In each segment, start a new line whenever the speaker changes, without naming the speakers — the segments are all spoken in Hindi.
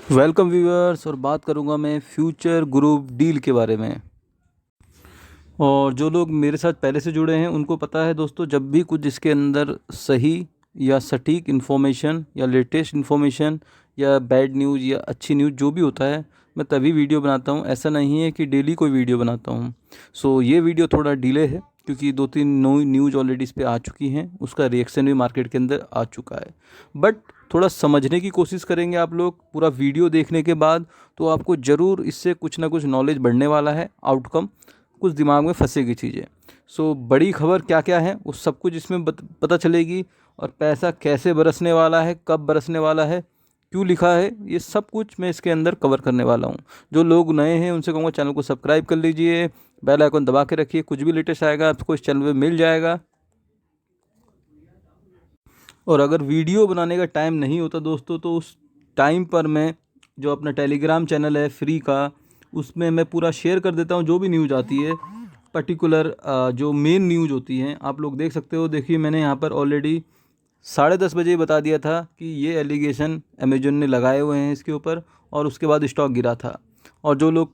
Welcome viewers. और बात करूंगा मैं फ्यूचर ग्रुप डील के बारे में। और जो लोग मेरे साथ पहले से जुड़े हैं उनको पता है दोस्तों, जब भी कुछ इसके अंदर सही या सटीक इन्फॉर्मेशन या लेटेस्ट इन्फॉर्मेशन या बैड न्यूज़ या अच्छी न्यूज़ जो भी होता है, मैं तभी वीडियो बनाता हूं। ऐसा नहीं है कि डेली कोई वीडियो बनाता हूं। सो ये वीडियो थोड़ा डिले है क्योंकि 2-3 न्यूज़ ऑलरेडी इस पर आ चुकी हैं, उसका रिएक्शन भी मार्केट के अंदर आ चुका है। बट थोड़ा समझने की कोशिश करेंगे आप लोग पूरा वीडियो देखने के बाद, तो आपको ज़रूर इससे कुछ ना कुछ नॉलेज बढ़ने वाला है। आउटकम कुछ दिमाग में फंसेगी चीज़ें। सो बड़ी खबर क्या क्या है वो सब कुछ इसमें पता चलेगी। और पैसा कैसे बरसने वाला है, कब बरसने वाला है, क्यों लिखा है, ये सब कुछ मैं इसके अंदर कवर करने वाला हूँ। जो लोग नए हैं उनसे कहूँगा चैनल को सब्सक्राइब कर लीजिए, बेल आइकन दबा के रखिए, कुछ भी लेटेस्ट आएगा आपको इस चैनल पे मिल जाएगा। और अगर वीडियो बनाने का टाइम नहीं होता दोस्तों, तो उस टाइम पर मैं जो अपना टेलीग्राम चैनल है फ्री का, उसमें मैं पूरा शेयर कर देता हूँ। जो भी न्यूज़ आती है पर्टिकुलर, जो मेन न्यूज़ होती हैं, आप लोग देख सकते हो। देखिए मैंने यहाँ पर ऑलरेडी 10:30 बजे ही बता दिया था कि ये एलिगेशन अमेजोन ने लगाए हुए हैं इसके ऊपर, और उसके बाद स्टॉक गिरा था। और जो लोग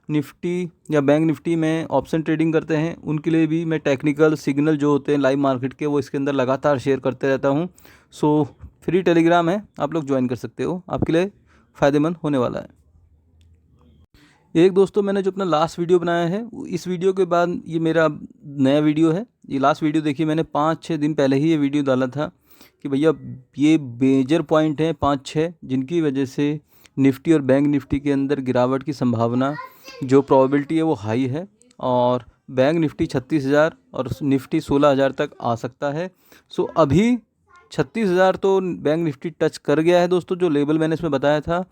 निफ्टी या बैंक निफ्टी में ऑप्शन ट्रेडिंग करते हैं उनके लिए भी मैं टेक्निकल सिग्नल जो होते हैं लाइव मार्केट के, वो इसके अंदर लगातार शेयर करते रहता हूं। सो फ्री टेलीग्राम है, आप लोग ज्वाइन कर सकते हो, आपके लिए फ़ायदेमंद होने वाला है। एक दोस्तों, मैंने जो अपना लास्ट वीडियो बनाया है, इस वीडियो के बाद ये मेरा नया वीडियो है। ये लास्ट वीडियो देखिए, मैंने 5-6 दिन पहले ही ये वीडियो डाला था कि भैया ये मेजर पॉइंट हैं 5-6 जिनकी वजह से निफ्टी और बैंक निफ्टी के अंदर गिरावट की संभावना, जो प्रोबेबिलिटी है वो हाई है। और बैंक निफ्टी 36,000 और निफ्टी 16,000 तक आ सकता है। सो अभी 36,000 तो बैंक निफ्टी टच कर गया है दोस्तों, जो लेवल मैंने इसमें बताया था।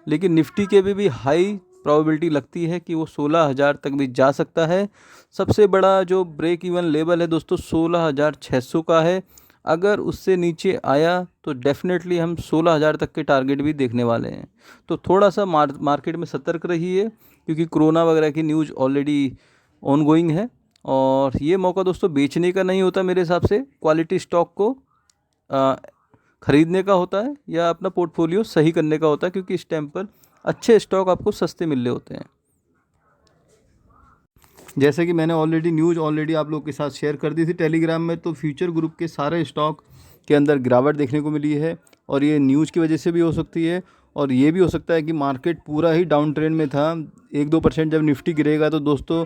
लेकिन निफ्टी के भी हाई प्रोबेबिलिटी लगती है कि वो 16,000 तक भी जा सकता है। सबसे बड़ा जो ब्रेक इवन लेवल है दोस्तों 16,600 का है। अगर उससे नीचे आया तो डेफिनेटली हम 16,000 तक के टारगेट भी देखने वाले हैं। तो थोड़ा सा मार्केट में सतर्क रहिए, क्योंकि कोरोना वगैरह की न्यूज़ ऑलरेडी ऑन गोइंग है। और ये मौका दोस्तों बेचने का नहीं होता, मेरे हिसाब से क्वालिटी स्टॉक को ख़रीदने का होता है या अपना पोर्टफोलियो सही करने का होता है, क्योंकि इस टाइम पर अच्छे स्टॉक आपको सस्ते मिल रहे होते हैं। जैसे कि मैंने ऑलरेडी आप लोग के साथ शेयर कर दी थी टेलीग्राम में, तो फ्यूचर ग्रुप के सारे स्टॉक के अंदर गिरावट देखने को मिली है। और ये न्यूज़ की वजह से भी हो सकती है, और ये भी हो सकता है कि मार्केट पूरा ही डाउन ट्रेंड में था। 1-2% जब निफ्टी गिरेगा तो दोस्तों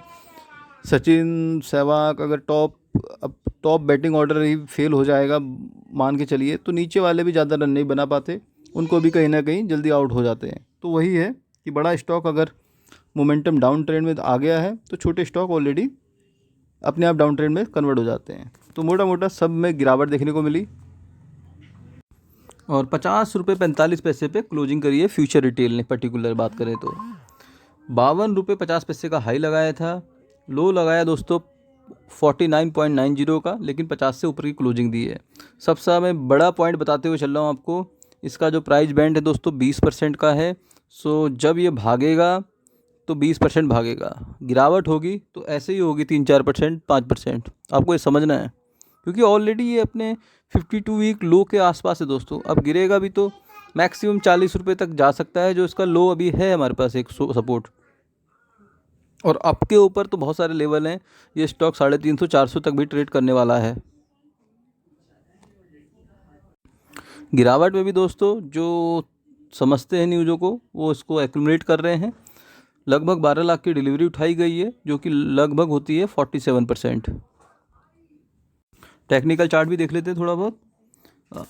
सचिन सहवाग अगर टॉप बैटिंग ऑर्डर ही फेल हो जाएगा मान के चलिए, तो नीचे वाले भी ज़्यादा रन नहीं बना पाते, उनको भी कहीं ना कहीं जल्दी आउट हो जाते हैं। तो वही है कि बड़ा स्टॉक अगर मोमेंटम डाउन ट्रेंड में आ गया है तो छोटे स्टॉक ऑलरेडी अपने आप डाउन ट्रेंड में कन्वर्ट हो जाते हैं। तो मोटा मोटा सब में गिरावट देखने को मिली। और 50 रुपये 45 पैसे पे क्लोजिंग करी है फ्यूचर रिटेल ने। पर्टिकुलर बात करें तो 52 रुपये 50 पैसे का हाई लगाया था, लो लगाया दोस्तों 49.90 का, लेकिन 50 से ऊपर की क्लोजिंग दी है। सबसे मैं बड़ा पॉइंट बताते हुए चल रहा हूँ आपको, इसका जो प्राइस बैंड है दोस्तों 20% का है। सो जब ये भागेगा तो 20% भागेगा, गिरावट होगी तो ऐसे ही होगी 3-4%, 5%। आपको ये समझना है, क्योंकि ऑलरेडी ये अपने 52 वीक लो के आसपास है दोस्तों। अब गिरेगा भी तो मैक्सिमम 40 रुपये तक जा सकता है, जो इसका लो अभी है हमारे पास एक सपोर्ट। और अप के ऊपर तो बहुत सारे लेवल हैं, ये स्टॉक 350-400 तक भी ट्रेड करने वाला है। गिरावट में भी दोस्तों जो समझते हैं न्यूज़ों को, वो इसको एक्यूमुलेट कर रहे हैं। लगभग 12 लाख की डिलीवरी उठाई गई है, जो कि लगभग होती है 47%। टेक्निकल चार्ट भी देख लेते हैं थोड़ा बहुत।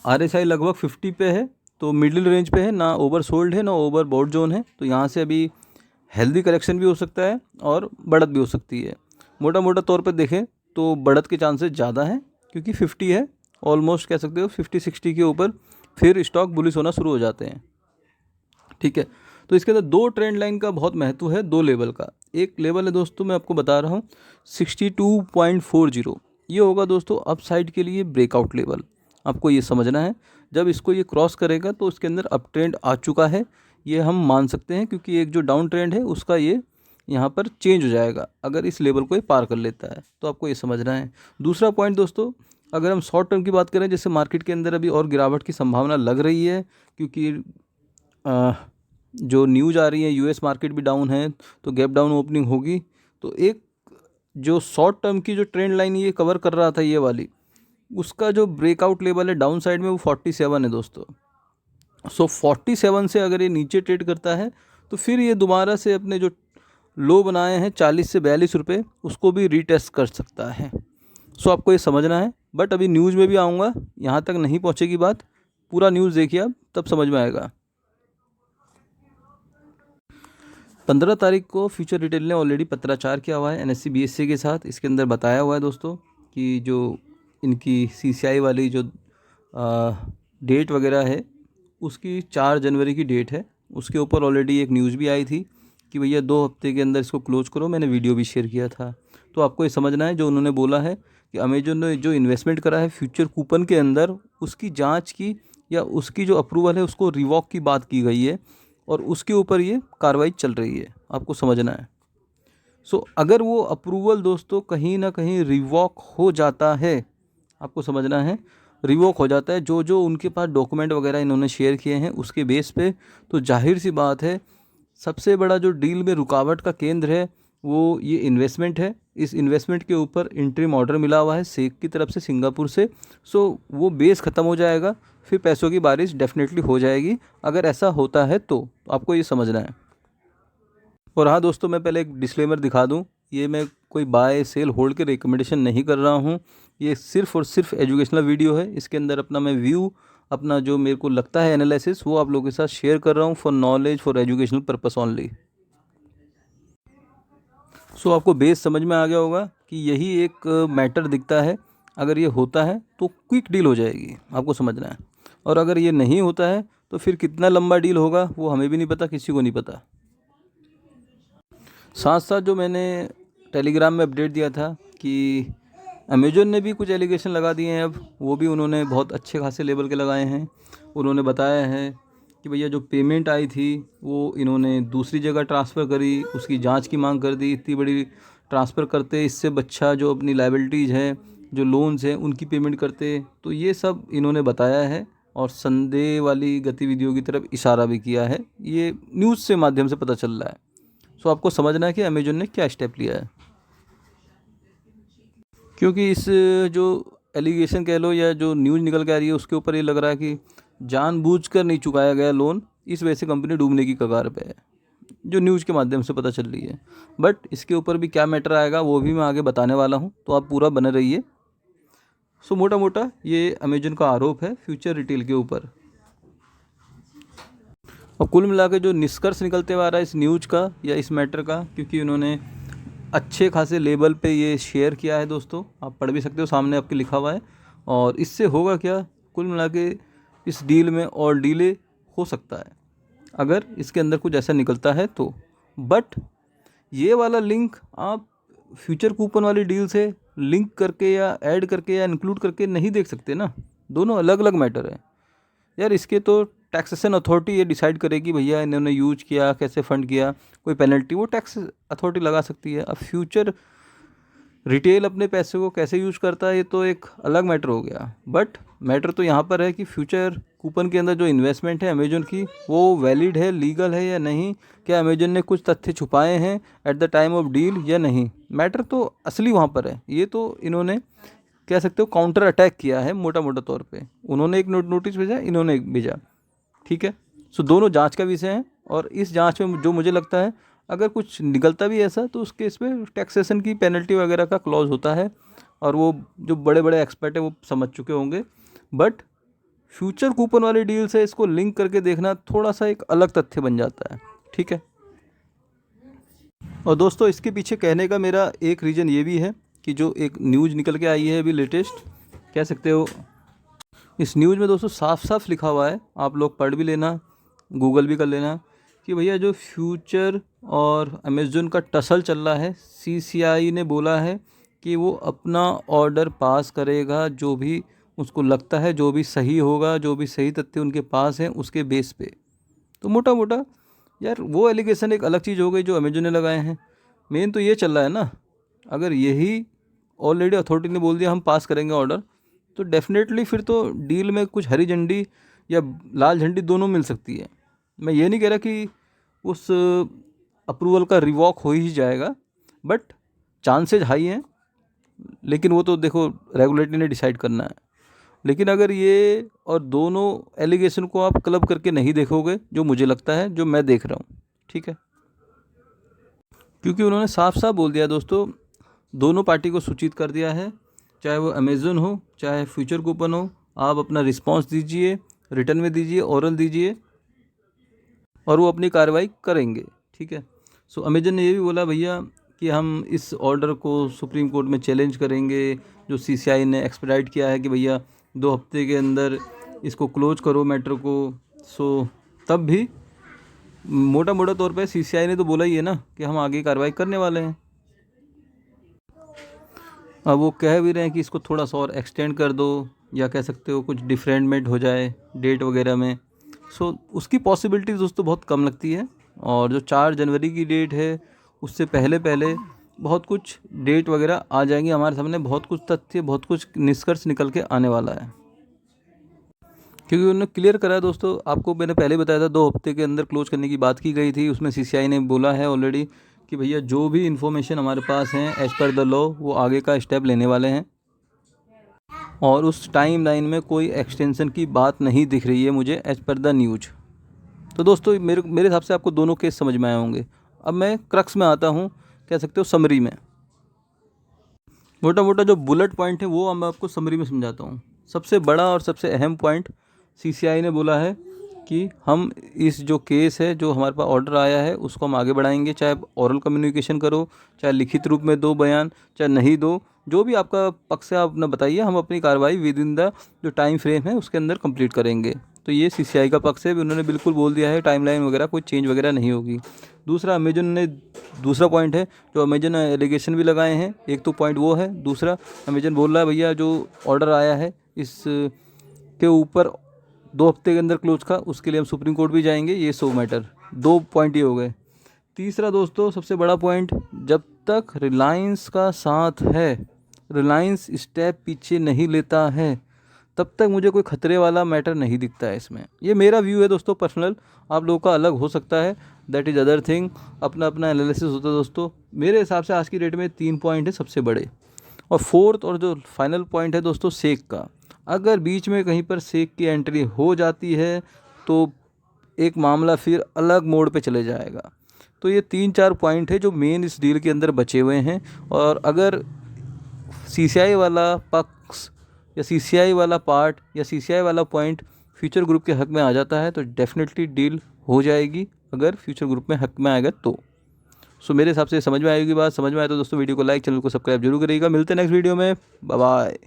RSI लगभग 50 पे है, तो मिडिल रेंज पे है, ना ओवर सोल्ड है ना ओवर बॉट जोन है। तो यहाँ से अभी हेल्दी करेक्शन भी हो सकता है और बढ़त भी हो सकती है। मोटा मोटा तौर पर देखें तो बढ़त के चांसेस ज़्यादा हैं, क्योंकि 50 है, ऑलमोस्ट कह सकते हो 50-60 के ऊपर फिर स्टॉक बुलिश होना शुरू हो जाते हैं। ठीक है, तो इसके अंदर 2 ट्रेंड लाइन का बहुत महत्व है, 2 लेवल का। एक लेवल है दोस्तों, मैं आपको बता रहा हूँ 62.40, ये होगा दोस्तों अपसाइड के लिए ब्रेकआउट लेवल। आपको ये समझना है, जब इसको ये क्रॉस करेगा तो इसके अंदर अप ट्रेंड आ चुका है, ये हम मान सकते हैं, क्योंकि एक जो डाउन ट्रेंड है उसका ये यहाँ पर चेंज हो जाएगा अगर इस लेवल को ये पार कर लेता है। तो आपको ये समझना है। दूसरा पॉइंट दोस्तों, अगर हम शॉर्ट टर्म की बात करें, जैसे मार्केट के अंदर अभी और गिरावट की संभावना लग रही है, क्योंकि जो न्यूज़ आ रही है यूएस मार्केट भी डाउन है, तो गैप डाउन ओपनिंग होगी। तो एक जो शॉर्ट टर्म की जो ट्रेंड लाइन ये कवर कर रहा था ये वाली, उसका जो ब्रेकआउट लेवल है डाउन साइड में वो 47 है दोस्तों। सो 47 से अगर ये नीचे ट्रेड करता है तो फिर ये दोबारा से अपने जो लो बनाए हैं 40 से 42 रुपये उसको भी रीटेस्ट कर सकता है। सो आपको ये समझना है। बट अभी न्यूज़ में भी आऊँगा, यहाँ तक नहीं पहुँचेगी बात, पूरा न्यूज़ देखिए आप, तब समझ में आएगा। 15 तारीख को फ्यूचर रिटेल ने ऑलरेडी पत्राचार किया हुआ है एनएससी बीएससी के साथ। इसके अंदर बताया हुआ है दोस्तों कि जो इनकी सीसीआई वाली जो डेट वगैरह है उसकी 4 जनवरी की डेट है। उसके ऊपर ऑलरेडी एक न्यूज़ भी आई थी कि भैया 2 हफ्ते के अंदर इसको क्लोज करो, मैंने वीडियो भी शेयर किया था। तो आपको ये समझना है जो उन्होंने बोला है कि अमेजन ने जो इन्वेस्टमेंट करा है फ्यूचर कूपन के अंदर, उसकी जांच की या उसकी जो अप्रूवल है उसको रिवॉक की बात की गई है और उसके ऊपर ये कार्रवाई चल रही है, आपको समझना है। सो अगर वो अप्रूवल दोस्तों कहीं ना कहीं रिवॉक हो जाता है, आपको समझना है, रिवॉक हो जाता है जो जो उनके पास डॉक्यूमेंट वगैरह इन्होंने शेयर किए हैं उसके बेस पे, तो जाहिर सी बात है सबसे बड़ा जो डील में रुकावट का केंद्र है वो ये इन्वेस्टमेंट है। इस इन्वेस्टमेंट के ऊपर इंटरिम ऑर्डर मिला हुआ है सेक की तरफ से, सिंगापुर से। सो वो बेस ख़त्म हो जाएगा, फिर पैसों की बारिश डेफिनेटली हो जाएगी अगर ऐसा होता है तो आपको ये समझना है। और हाँ दोस्तों, मैं पहले एक डिस्क्लेमर दिखा दूँ, ये मैं कोई बाय सेल होल्ड के रिकमेंडेशन नहीं कर रहा हूँ, ये सिर्फ और सिर्फ एजुकेशनल वीडियो है। इसके अंदर अपना मैं व्यू, अपना जो मेरे को लगता है एनालिसिस, वो आप लोगों के साथ शेयर कर रहा हूँ for knowledge, for educational purpose only. So आपको बेस समझ में आ गया होगा कि यही एक मैटर दिखता है, अगर ये होता है तो क्विक डील हो जाएगी, आपको समझना है। और अगर ये नहीं होता है तो फिर कितना लंबा डील होगा वो हमें भी नहीं पता, किसी को नहीं पता। साथ साथ जो मैंने टेलीग्राम में अपडेट दिया था कि अमेजोन ने भी कुछ एलिगेशन लगा दिए हैं, अब वो भी उन्होंने बहुत अच्छे खासे लेवल के लगाए हैं। उन्होंने बताया है कि भैया जो पेमेंट आई थी वो इन्होंने दूसरी जगह ट्रांसफ़र करी, उसकी जांच की मांग कर दी। इतनी बड़ी ट्रांसफ़र करते, इससे बच्चा जो अपनी लाइबिलिटीज़ है, जो लोन्स हैं, उनकी पेमेंट करते। तो ये सब इन्होंने बताया है और संदेह वाली गतिविधियों की तरफ इशारा भी किया है, ये न्यूज़ से माध्यम से पता चल रहा है। सो आपको समझना है कि अमेजोन ने क्या स्टेप लिया है, क्योंकि इस जो एलिगेशन कह लो या जो न्यूज़ निकल के आ रही है उसके ऊपर ये लग रहा है कि जानबूझकर नहीं चुकाया गया लोन, इस वजह से कंपनी डूबने की कगार पे है, जो न्यूज़ के माध्यम से पता चल रही है। बट इसके ऊपर भी क्या मैटर आएगा वो भी मैं आगे बताने वाला हूँ, तो आप पूरा बने रहिए। सो मोटा मोटा ये अमेजन का आरोप है फ्यूचर रिटेल के ऊपर। और कुल मिला के जो निष्कर्ष निकलते हुआ आ रहा है इस न्यूज़ का या इस मैटर का, क्योंकि उन्होंने अच्छे खासे लेवल पे ये शेयर किया है दोस्तों, आप पढ़ भी सकते हो, सामने आपके लिखा हुआ है। और इससे होगा क्या, कुल मिला के इस डील में और डीले हो सकता है अगर इसके अंदर कुछ ऐसा निकलता है तो। बट ये वाला लिंक आप फ्यूचर कूपन वाली डील से लिंक करके या ऐड करके या इंक्लूड करके नहीं देख सकते ना, दोनों अलग अलग मैटर है यार। इसके तो टैक्सेशन अथॉरिटी ये डिसाइड करेगी भैया इन्होंने यूज किया, कैसे फंड किया, कोई पेनल्टी वो टैक्स अथॉरिटी लगा सकती है। अब फ्यूचर रिटेल अपने पैसे को कैसे यूज करता है ये तो एक अलग मैटर हो गया। बट मैटर तो यहाँ पर है कि फ्यूचर कूपन के अंदर जो इन्वेस्टमेंट है अमेजन की वो वैलिड है, लीगल है या नहीं, क्या अमेजन ने कुछ तथ्य छुपाए हैं at the time of deal या नहीं। मैटर तो असली वहाँ पर है। ये तो इन्होंने कह सकते हो काउंटर अटैक किया है मोटा मोटा तौर पे, उन्होंने एक नोटिस भेजा, इन्होंने एक भेजा, ठीक है। सो दोनों जांच का विषय है और इस जांच में जो मुझे लगता है अगर कुछ निकलता भी ऐसा तो उसके इस पर टैक्सेशन की पेनल्टी वगैरह का क्लॉज होता है और वो जो बड़े बड़े एक्सपर्ट है वो समझ चुके होंगे। बट फ्यूचर कूपन वाली डील से इसको लिंक करके देखना थोड़ा सा एक अलग तथ्य बन जाता है, ठीक है। और दोस्तों इसके पीछे कहने का मेरा एक रीज़न ये भी है कि जो एक न्यूज़ निकल के आई है अभी लेटेस्ट, कह सकते हो, इस न्यूज़ में दोस्तों साफ साफ लिखा हुआ है, आप लोग पढ़ भी लेना, गूगल भी कर लेना, कि भैया जो फ्यूचर और अमेज़न का टसल चल रहा है, सीसीआई ने बोला है कि वो अपना ऑर्डर पास करेगा जो भी उसको लगता है, जो भी सही होगा, जो भी सही तथ्य उनके पास हैं उसके बेस पे। तो मोटा मोटा यार वो एलिगेशन एक अलग चीज़ हो गई जो अमेजन ने लगाए हैं, मेन तो ये चल रहा है ना। अगर यही ऑलरेडी अथॉरिटी ने बोल दिया हम पास करेंगे ऑर्डर, तो डेफिनेटली फिर तो डील में कुछ हरी झंडी या लाल झंडी दोनों मिल सकती है। मैं ये नहीं कह रहा कि उस अप्रूवल का रिवॉक हो ही जाएगा, बट चांसेज हाई हैं, लेकिन वो तो देखो रेगुलेटरी ने डिसाइड करना है। लेकिन अगर ये और दोनों एलिगेशन को आप क्लब करके नहीं देखोगे, जो मुझे लगता है, जो मैं देख रहा हूँ, ठीक है, क्योंकि उन्होंने साफ साफ बोल दिया दोस्तों, दोनों पार्टी को सूचित कर दिया है, चाहे वो अमेज़न हो चाहे फ्यूचर कूपन हो, आप अपना रिस्पांस दीजिए, रिटर्न में दीजिए, ओरल दीजिए, और वो अपनी कार्रवाई करेंगे, ठीक है। सो अमेजन ने ये भी बोला भैया कि हम इस ऑर्डर को सुप्रीम कोर्ट में चैलेंज करेंगे, जो सीसीआई ने एक्सपेडाइट किया है कि भैया 2 हफ्ते के अंदर इसको क्लोज करो मैटर को। सो तब भी मोटा मोटा तौर पे सीसीआई ने तो बोला ही है ना कि हम आगे कार्रवाई करने वाले हैं। अब वो कह भी रहे हैं कि इसको थोड़ा सा और एक्सटेंड कर दो, या कह सकते हो कुछ डिफरेंटमेंट हो जाए डेट वगैरह में। सो उसकी पॉसिबिलिटी दोस्तों बहुत कम लगती है, और जो 4 जनवरी की डेट है उससे पहले पहले बहुत कुछ डेट वगैरह आ जाएंगी हमारे सामने, बहुत कुछ तथ्य, बहुत कुछ निष्कर्ष निकल के आने वाला है, क्योंकि उन्होंने क्लियर करा है दोस्तों। आपको मैंने पहले बताया था 2 हफ्ते के अंदर क्लोज करने की बात की गई थी, उसमें सीसीआई ने बोला है ऑलरेडी कि भैया जो भी इन्फॉर्मेशन हमारे पास है एज पर द लॉ वो आगे का स्टेप लेने वाले हैं, और उस टाइम लाइन में कोई एक्सटेंशन की बात नहीं दिख रही है मुझे एज पर द न्यूज। तो दोस्तों मेरे हिसाब से आपको दोनों केस समझ में आए होंगे। अब मैं क्रक्स में आता हूँ, कह सकते हो समरी में। मोटा मोटा जो बुलेट पॉइंट है वो मैं आपको समरी में समझाता हूँ। सबसे बड़ा और सबसे अहम पॉइंट सीसीआई ने बोला है कि हम इस जो केस है, जो हमारे पास ऑर्डर आया है, उसको हम आगे बढ़ाएंगे, चाहे ओरल कम्युनिकेशन करो, चाहे लिखित रूप में दो बयान, चाहे नहीं दो, जो भी आपका पक्ष है आप अपना बताइए, हम अपनी कार्रवाई विद इन द जो टाइम फ्रेम है उसके अंदर कंप्लीट करेंगे। तो ये सीसीआई का पक्ष है, उन्होंने बिल्कुल बोल दिया है टाइमलाइन वगैरह कोई चेंज वगैरह नहीं होगी। दूसरा अमेजन ने दूसरा पॉइंट है, जो अमेजन एलिगेशन भी लगाए हैं, एक तो पॉइंट वो है, दूसरा अमेजन बोल रहा है भैया जो ऑर्डर आया है इस के ऊपर 2 हफ्ते के अंदर क्लोज का, उसके लिए हम सुप्रीम कोर्ट भी जाएंगे, ये 100 मैटर। 2 पॉइंट ये हो गए। तीसरा दोस्तों सबसे बड़ा पॉइंट, जब तक रिलायंस का साथ है, रिलायंस स्टेप पीछे नहीं लेता है, तब तक मुझे कोई खतरे वाला मैटर नहीं दिखता है इसमें। ये मेरा व्यू है दोस्तों पर्सनल, आप लोगों का अलग हो सकता है, दैट इज़ अदर थिंग, अपना अपना एनालिसिस होता है दोस्तों। मेरे हिसाब से आज की डेट में 3 पॉइंट है सबसे बड़े, और फोर्थ और जो फाइनल पॉइंट है दोस्तों सेक का। अगर बीच में कहीं पर सेक की एंट्री हो जाती है तो एक मामला फिर अलग मोड़ पे चले जाएगा। तो ये 3-4 पॉइंट है जो मेन इस डील के अंदर बचे हुए हैं, और अगर सीसीआई वाला पक्ष या सीसीआई वाला पार्ट या सीसीआई वाला पॉइंट फ्यूचर ग्रुप के हक में आ जाता है तो डेफिनेटली डील हो जाएगी, अगर फ्यूचर ग्रुप में हक में आएगा तो। सो मेरे हिसाब से समझ में आएगी बात। समझ में आए तो दोस्तों वीडियो को लाइक, चैनल को सब्सक्राइब जरूर करिएगा। मिलते हैं नेक्स्ट वीडियो में, बाय बाय।